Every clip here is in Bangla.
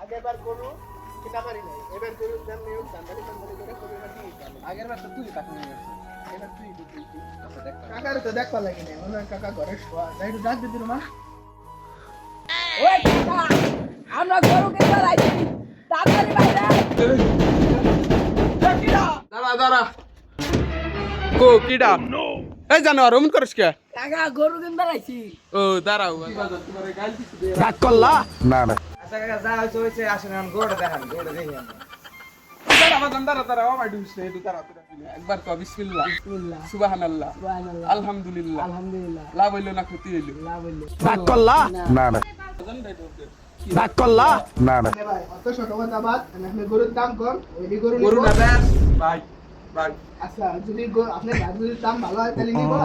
আগেরবার গরু কিনা পারি নাই, এবার গরুর দাম নিয়ে চান্দারি চান্দারি করে গরু এবার দিয়ে দিতাম। আগেরবার তো তুই টাকা নিয়ে গেছিস, এবার তুই আচ্ছা দেখ কাকার তো দেখবার লাগে না, মনে হয় কাকা ঘরে শোয়া যাই, একটু ডাক দিবি রুমা। ওই কাকা, আমরা গরু কিনতে যাচ্ছি, তাড়াতাড়ি বাইরে। দাঁড়া দাঁড়া কো কিডা এই জানোয়ার অমন করিস কে কাকা গরু কিনতে যাচ্ছি। ও দাঁড়াও তোমার গাল কিছু দে রাগ করলা না না আচ্ছা কাকা যা হয়েছে হয়েছে, আসেন এখন গোড়া দেখান, গোড়া দেখি আমরা। দাঁড়া বাজান দাঁড়া দাঁড়া আমার ডিউস রে দাঁড়া একবার তো বিসমিল্লাহ বিসমিল্লাহ, সুবহানাল্লাহ সুবহানাল্লাহ, আলহামদুলিল্লাহ আলহামদুলিল্লাহ, লাভ হইলো না ক্ষতি হইলো লাভ হইলো। রাগ করলা না না রাগ করলা না না এ ভাই অত ছোট কথা বাদ, আপনি গরুর দাম কম, ওই গরু গরু নিবো। না ব্যাস ভাই ভাই আচ্ছা যদি আপনার গাড়ির দাম ভালো হয় তাহলে নিবো।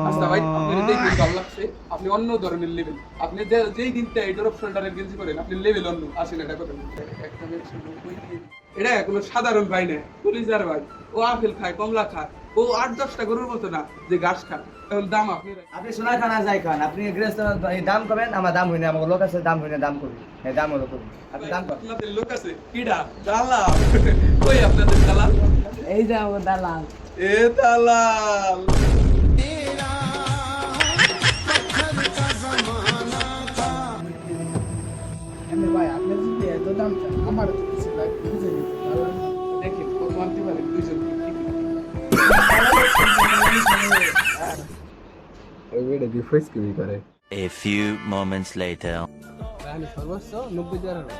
আচ্ছা ভাই আপনার দেখুন ভালো লাগছে, আপনি অন্য ধরনের লেভেল, আপনি যেই দিনটা এই ড্রপ শোল্ডারের গেঞ্জি করেন আপনি লেভেল অন্য আসেন এটা করেন একটা এটা কোনো সাধারণ ভাই না, পুলিশার ভাই, ও আপেল খায় কমলা খায়, ও 8-10টা গরুর মতো না যে ঘাস খায়, এখন দাম আপনি আপনি সোনা খান আর যাই খান, আপনি গৃহস্থ এই দাম করবেন, আমার দাম হইনি, আমার লোক আছে দাম হইনি, দাম করবি, এই দাম হলো করবি, আপনি দাম করেন। আপনাদের লোক আছে কিডা দালাল কই আপনাদের দালাল এই যে আমার দালাল। এ দালাল এমনি ভাই আপনি যদি এত দাম চান, আমার তো কিছু লাগবে, বুঝে নিতে ভালো না। দেখেন কত আনতে পারেন দুইজন A few moments later. সর্বোচ্চ 90,000 হবে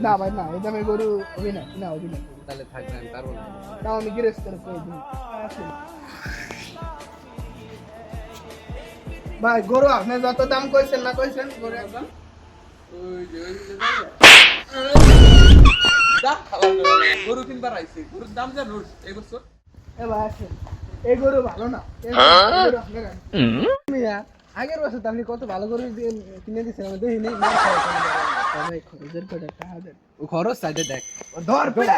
না ভাই না, এই দামে গরু হবে না, না হবে না, তাহলে থাকবে আমি পারবো না তাও আমি গিরেজ করে করে দিই। ভাই গরু আপনি যত দাম কইছেন না কইছেন, গরু একদম গরু কিনবার আইছে, গরুর দাম জানোস এই বছর এ ভাই আসেন, এই গরু ভালো না, এই গরু আপনার মিয়া আগের বছর তো আপনি কত ভালো গরু কিনে দিয়েছেন, আমি দেখি নেই খরচের করে টাকা দেন, ও খরচ সাইডে দেখ ধর পেড়া